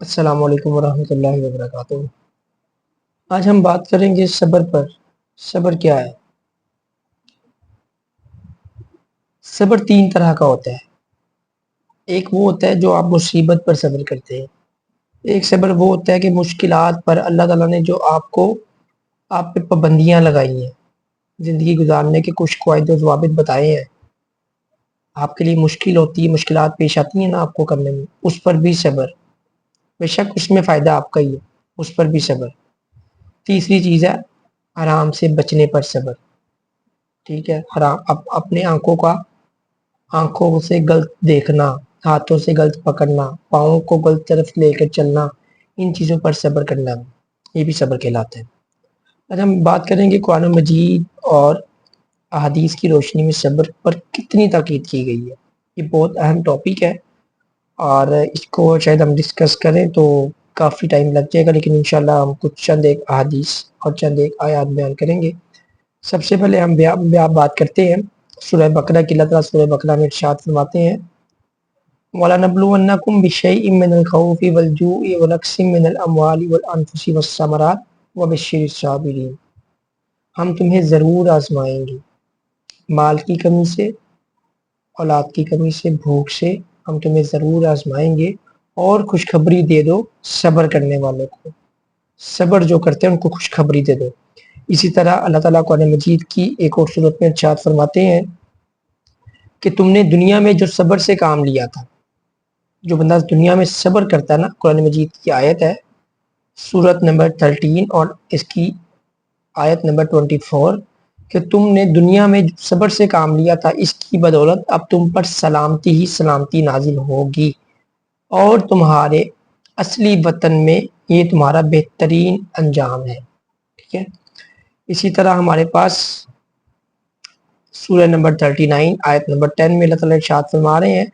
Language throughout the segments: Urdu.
السلام علیکم ورحمۃ اللہ وبرکاتہ۔ آج ہم بات کریں گے صبر پر۔ صبر کیا ہے؟ صبر تین طرح کا ہوتا ہے۔ ایک وہ ہوتا ہے جو آپ مصیبت پر صبر کرتے ہیں۔ ایک صبر وہ ہوتا ہے کہ مشکلات پر اللہ تعالیٰ نے جو آپ پہ پابندیاں لگائی ہیں، زندگی گزارنے کے کچھ قواعد و ضوابط بتائے ہیں، آپ کے لیے مشکل ہوتی ہے، مشکلات پیش آتی ہیں نا آپ کو کرنے میں، اس پر بھی صبر۔ بے شک اس میں فائدہ آپ کا ہی ہے، اس پر بھی صبر۔ تیسری چیز ہے حرام سے بچنے پر صبر۔ ٹھیک ہے، حرام اپنے آنکھوں سے غلط دیکھنا، ہاتھوں سے غلط پکڑنا، پاؤں کو غلط طرف لے کر چلنا، ان چیزوں پر صبر کرنا، یہ بھی صبر کہلاتا ہے۔ آج ہم بات کریں گے قرآن مجید اور احادیث کی روشنی میں صبر پر کتنی تاکید کی گئی ہے۔ یہ بہت اہم ٹاپک ہے اور اس کو شاید ہم ڈسکس کریں تو کافی ٹائم لگ جائے گا، لیکن انشاءاللہ ہم کچھ چند ایک احادیث اور چند ایک آیات بیان کریں گے۔ سب سے پہلے ہم بات کرتے ہیں سورہ بقرہ کی۔ اللہ تعالیٰ سورہ بقرہ میں ارشاد فرماتے ہیں وَلَنَبْلُوَنَّكُمْ بِشَيْءٍ مِّنَ الْخَوْفِ وَالْجُوعِ وَنَقْصٍ مِّنَ الْأَمْوَالِ وَالْأَنفُسِ وَالثَّمَرَاتِ وَبَشِّرِ الصَّابِرِينَ۔ ہم تمہیں ضرور آزمائیں گے، مال کی کمی سے، اولاد کی کمی سے، بھوک سے، ہم تمہیں ضرور آزمائیں گے، اور خوشخبری دے دو صبر کرنے والوں کو۔ صبر جو کرتے ہیں ان کو خوشخبری دے دو۔ اسی طرح اللہ تعالیٰ قرآن مجید کی ایک اور صورت میں ارشاد فرماتے ہیں کہ تم نے دنیا میں جو صبر سے کام لیا تھا، جو بندہ دنیا میں صبر کرتا ہے نا، قرآن مجید کی آیت ہے سورت نمبر 13 اور اس کی آیت نمبر 24 کہ تم نے دنیا میں صبر سے کام لیا تھا، اس کی بدولت اب تم پر سلامتی ہی سلامتی نازل ہوگی، اور تمہارے اصلی وطن میں یہ تمہارا بہترین انجام ہے۔ ٹھیک ہے، اسی طرح ہمارے پاس سورہ نمبر 39 آیت نمبر 10 میں اللہ تعالیٰ ارشاد فرما رہے ہیں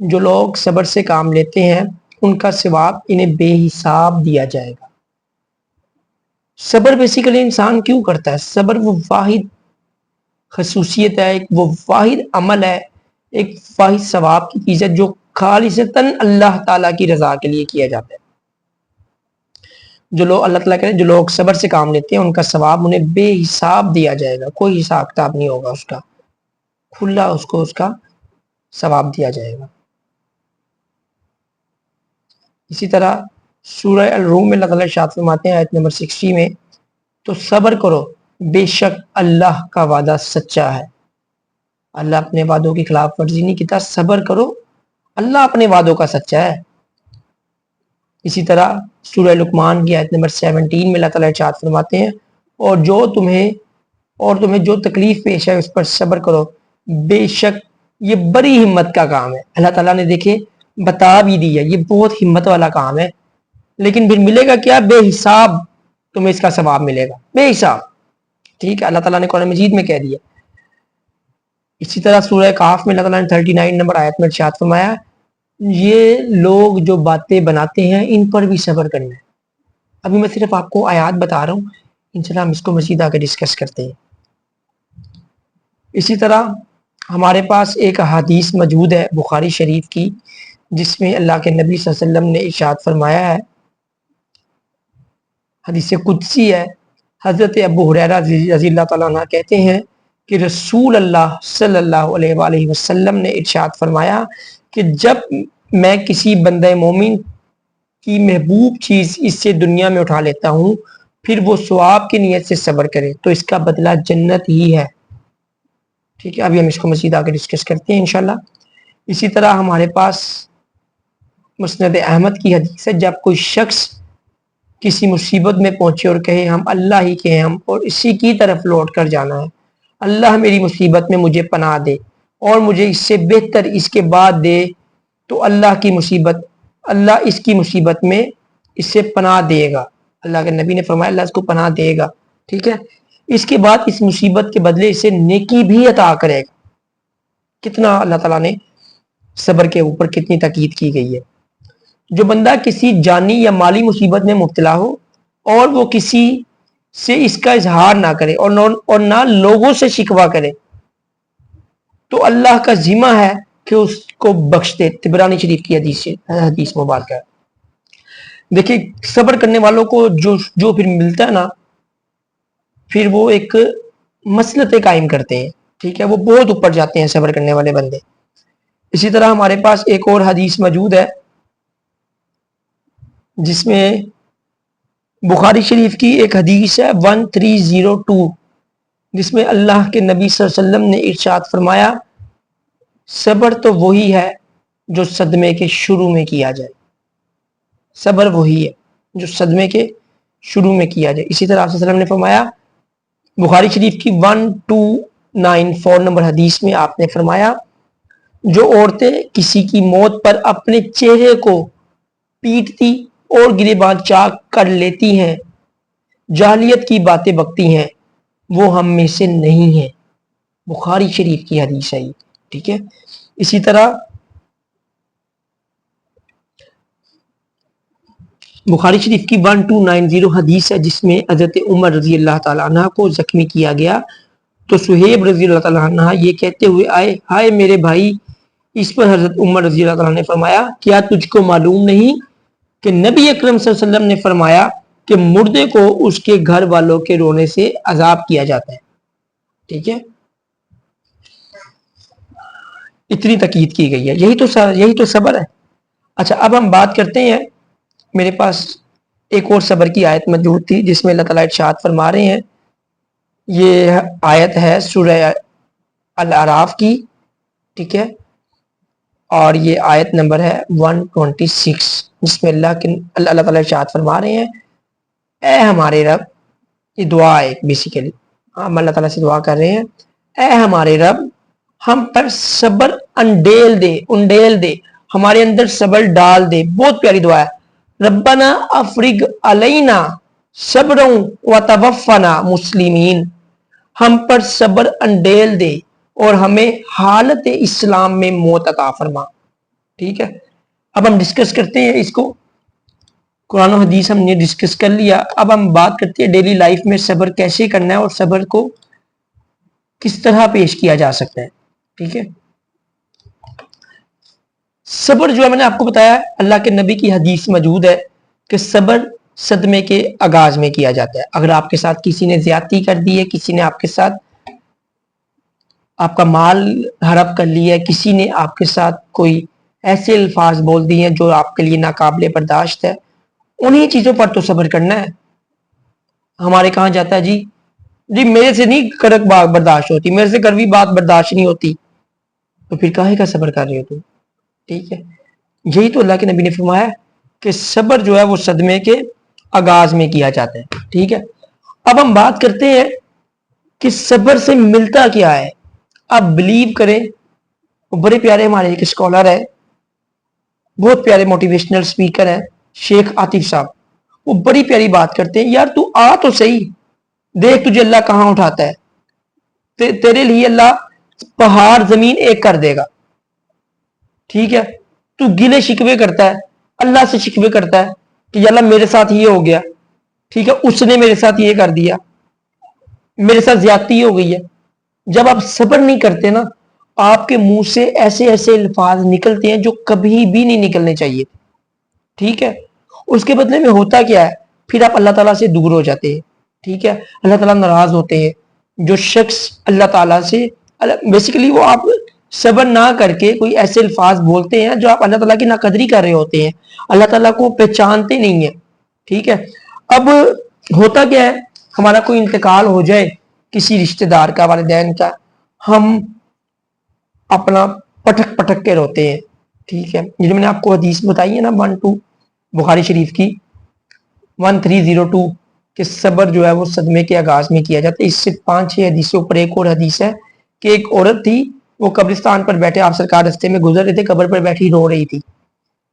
جو لوگ صبر سے کام لیتے ہیں ان کا ثواب انہیں بے حساب دیا جائے گا۔ صبر بیسیکلی انسان کیوں کرتا ہے؟ صبر وہ واحد خصوصیت ہے، ایک وہ واحد عمل ہے، ایک واحد ثواب کی چیز ہے جو خالصتاً اللہ تعالیٰ کی رضا کے لیے کیا جاتا ہے۔ جو لوگ اللہ تعالیٰ کہتے ہیں جو لوگ صبر سے کام لیتے ہیں ان کا ثواب انہیں بے حساب دیا جائے گا، کوئی حساب کتاب نہیں ہوگا اس کا، کھلا اس کو اس کا ثواب دیا جائے گا۔ اسی طرح سورہ الروم میں اللہ تعالیٰ ارشاد فرماتے ہیں آیت نمبر 60 میں تو صبر کرو، بے شک اللہ کا وعدہ سچا ہے۔ اللہ اپنے وعدوں کی خلاف ورزی نہیں کرتا، صبر کرو، اللہ اپنے وعدوں کا سچا ہے۔ اسی طرح سورہ لقمان کی آیت نمبر 17 میں اللہ تعالیٰ ارشاد فرماتے ہیں اور تمہیں جو تکلیف پیش ہے اس پر صبر کرو، بے شک یہ بڑی ہمت کا کام ہے۔ اللہ تعالیٰ نے دیکھے بتا بھی دیا یہ بہت ہمت والا کام ہے، لیکن پھر ملے گا کیا؟ بے حساب تمہیں اس کا ثواب ملے گا، بے حساب۔ ٹھیک ہے، اللہ تعالیٰ نے قرآن مجید میں کہہ دیا۔ اسی طرح سورہ کہف میں اللہ تعالیٰ نے 39 نمبر آیت میں ارشاد فرمایا یہ لوگ جو باتیں بناتے ہیں ان پر بھی صبر کرنا ہے۔ ابھی میں صرف آپ کو آیات بتا رہا ہوں، انشاءاللہ ہم اس کو مزید آگے ڈسکس کرتے ہیں۔ اسی طرح ہمارے پاس ایک حدیث موجود ہے بخاری شریف کی جس میں اللہ کے نبی صلی اللہ علیہ وسلم نے ارشاد فرمایا ہے، حدیث قدسی ہے، حضرت ابو ہریرہ رضی اللہ تعالیٰ عنہ کہتے ہیں کہ رسول اللہ صلی اللہ علیہ وآلہ وسلم نے ارشاد فرمایا کہ جب میں کسی بندہ مومن کی محبوب چیز اس سے دنیا میں اٹھا لیتا ہوں پھر وہ ثواب کی نیت سے صبر کرے تو اس کا بدلہ جنت ہی ہے۔ ٹھیک ہے، ابھی ہم اس کو مزید آگے ڈسکس کرتے ہیں انشاءاللہ۔ اسی طرح ہمارے پاس مسند احمد کی حدیث ہے جب کوئی شخص کسی مصیبت میں پہنچے اور کہے ہم اللہ ہی کے ہیں اور اسی کی طرف لوٹ کر جانا ہے، اللہ میری مصیبت میں مجھے پناہ دے اور مجھے اس سے بہتر اس کے بعد دے، تو اللہ اس کی مصیبت میں اس سے پناہ دے گا۔ اللہ کے نبی نے فرمایا اللہ اس کو پناہ دے گا۔ ٹھیک ہے، اس کے بعد اس مصیبت کے بدلے اسے نیکی بھی عطا کرے گا۔ کتنا اللہ تعالیٰ نے صبر کے اوپر کتنی تاکید کی گئی ہے۔ جو بندہ کسی جانی یا مالی مصیبت میں مبتلا ہو اور وہ کسی سے اس کا اظہار نہ کرے اور نہ لوگوں سے شکوہ کرے تو اللہ کا ذمہ ہے کہ اس کو بخش دے۔ طبرانی شریف کی حدیث مبارکہ ہے۔ دیکھیے صبر کرنے والوں کو جو پھر ملتا ہے نا، پھر وہ ایک مسلطیں قائم کرتے ہیں، ٹھیک ہے، وہ بہت اوپر جاتے ہیں صبر کرنے والے بندے۔ اسی طرح ہمارے پاس ایک اور حدیث موجود ہے جس میں بخاری شریف کی ایک حدیث ہے 1302، جس میں اللہ کے نبی صلی اللہ علیہ وسلم نے ارشاد فرمایا صبر تو وہی ہے جو صدمے کے شروع میں کیا جائے، صبر وہی ہے جو صدمے کے شروع میں کیا جائے۔ اسی طرح آپ صلی اللہ علیہ وسلم نے فرمایا بخاری شریف کی 1294 نمبر حدیث میں آپ نے فرمایا جو عورتیں کسی کی موت پر اپنے چہرے کو پیٹتی اور گریبان چاک کر لیتی ہیں، جاہلیت کی باتیں بکتی ہیں، وہ ہم میں سے نہیں ہیں۔ بخاری شریف کی حدیث ہے، ٹھیک ہے۔ اسی طرح بخاری شریف کی 1290 حدیث ہے جس میں حضرت عمر رضی اللہ تعالیٰ عنہ کو زخمی کیا گیا تو صہیب رضی اللہ تعالیٰ عنہ یہ کہتے ہوئے آئے ہائے میرے بھائی، اس پر حضرت عمر رضی اللہ تعالیٰ نے فرمایا کیا تجھ کو معلوم نہیں کہ نبی اکرم صلی اللہ علیہ وسلم نے فرمایا کہ مردے کو اس کے گھر والوں کے رونے سے عذاب کیا جاتا ہے، ٹھیک ہے، اتنی تاکید کی گئی ہے، یہی تو صبر ہے۔ اچھا اب ہم بات کرتے ہیں، میرے پاس ایک اور صبر کی آیت موجود تھی جس میں اللہ تعالیٰ ارشاد فرما رہے ہیں، یہ آیت ہے سورہ الاعراف کی، ٹھیک ہے، اور یہ آیت نمبر ہے 126 جس میں اللہ تعالیٰ ارشاد فرما رہے ہیں اے ہمارے رب، یہ دعا ہے بیسیکلی، ہم اللہ تعالیٰ سے دعا کر رہے ہیں اے ہمارے رب ہم پر صبر انڈیل دے، ہمارے اندر صبر ڈال دے۔ بہت پیاری دعا ہے، ربنا افرغ علینا صبرا وتوفنا مسلمین، ہم پر صبر انڈیل دے اور ہمیں حالت اسلام میں موت عطا فرما، ٹھیک ہے۔ اب ہم ڈسکس کرتے ہیں اس کو، قرآن و حدیث ہم نے ڈسکس کر لیا، اب ہم بات کرتے ہیں ڈیلی لائف میں صبر کیسے کرنا ہے اور صبر کو کس طرح پیش کیا جا سکتا ہے، ٹھیک ہے۔ صبر جو ہے میں نے آپ کو بتایا اللہ کے نبی کی حدیث موجود ہے کہ صبر صدمے کے آغاز میں کیا جاتا ہے۔ اگر آپ کے ساتھ کسی نے زیادتی کر دی ہے، کسی نے آپ کے ساتھ آپ کا مال ہڑپ کر لیا ہے، کسی نے آپ کے ساتھ کوئی ایسے الفاظ بول دیے ہیں جو آپ کے لیے ناقابل برداشت ہے، انہی چیزوں پر تو صبر کرنا ہے۔ ہمارے کہاں جاتا ہے جی میرے سے نہیں کڑک بات برداشت ہوتی، میرے سے کڑوی بات برداشت نہیں ہوتی، تو پھر کاہے کا صبر کر رہے ہو تم، ٹھیک ہے۔ یہی تو اللہ کے نبی نے فرمایا کہ صبر جو ہے وہ صدمے کے آغاز میں کیا جاتا ہے، ٹھیک ہے۔ اب ہم بات کرتے ہیں کہ صبر سے ملتا کیا ہے۔ آپ بلیو کریں، بڑے پیارے ہمارے ایک اسکالر ہے، بہت پیارے موٹیویشنل سپیکر ہیں، شیخ عاطف صاحب، وہ بڑی پیاری بات کرتے ہیں، یار تو آ تو صحیح، دیکھ تجھے اللہ کہاں اٹھاتا ہے، تیرے لیے اللہ پہاڑ زمین ایک کر دے گا، ٹھیک ہے۔ تو گلے شکوے کرتا ہے، اللہ سے شکوے کرتا ہے کہ یا اللہ میرے ساتھ یہ ہو گیا، ٹھیک ہے، اس نے میرے ساتھ یہ کر دیا، میرے ساتھ زیادتی ہو گئی ہے۔ جب آپ صبر نہیں کرتے نا، آپ کے منہ سے ایسے ایسے الفاظ نکلتے ہیں جو کبھی بھی نہیں نکلنے چاہیے، ٹھیک ہے۔ اس کے بدلے میں ہوتا کیا ہے، پھر آپ اللہ تعالیٰ سے دور ہو جاتے ہیں، ٹھیک ہے، اللہ تعالیٰ ناراض ہوتے ہیں۔ جو شخص اللہ تعالیٰ سے بیسیکلی وہ آپ صبر نہ کر کے کوئی ایسے الفاظ بولتے ہیں جو آپ اللہ تعالیٰ کی ناقدری کر رہے ہوتے ہیں، اللہ تعالیٰ کو پہچانتے نہیں ہیں، ٹھیک ہے۔ اب ہوتا کیا ہے، ہمارا کوئی انتقال ہو جائے کسی رشتہ دار کا، والدین کا، ہم اپنا پٹک پٹک کے روتے ہیں، ٹھیک ہے۔ جو میں نے آپ کو حدیث بتائی ہے نا 12 بخاری شریف کی 1302 کہ صبر جو ہے وہ صدمے کے آغاز میں کیا جاتا ہے۔ اس سے 5-6 حدیثوں پر ایک اور حدیث ہے کہ ایک عورت تھی، وہ قبرستان پر بیٹھے، آپ سرکار رستے میں گزر رہے تھے، قبر پر بیٹھی رو رہی تھی،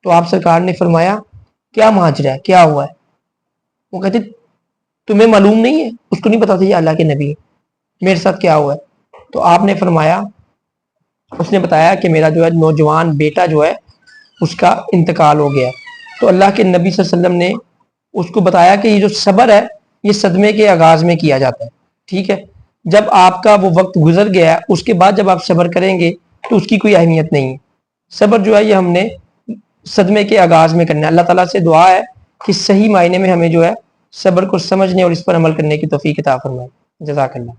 تو آپ سرکار نے فرمایا کیا ماجرا ہے، کیا ہوا ہے؟ وہ کہتے تمہیں معلوم نہیں ہے؟ اس کو نہیں پتا تھا یہ اللہ کے نبی، میرے ساتھ کیا ہوا ہے؟ تو آپ نے فرمایا، اس نے بتایا کہ میرا جو ہے نوجوان بیٹا جو ہے اس کا انتقال ہو گیا۔ تو اللہ کے نبی صلی اللہ علیہ وسلم نے اس کو بتایا کہ یہ جو صبر ہے یہ صدمے کے آغاز میں کیا جاتا ہے، ٹھیک ہے۔ جب آپ کا وہ وقت گزر گیا اس کے بعد جب آپ صبر کریں گے تو اس کی کوئی اہمیت نہیں ہے۔ صبر جو ہے یہ ہم نے صدمے کے آغاز میں کرنا ہے۔ اللہ تعالیٰ سے دعا ہے کہ صحیح معنی میں ہمیں جو ہے صبر کو سمجھنے اور اس پر عمل کرنے کی توفیق عطا فرمائے. جزاک اللہ.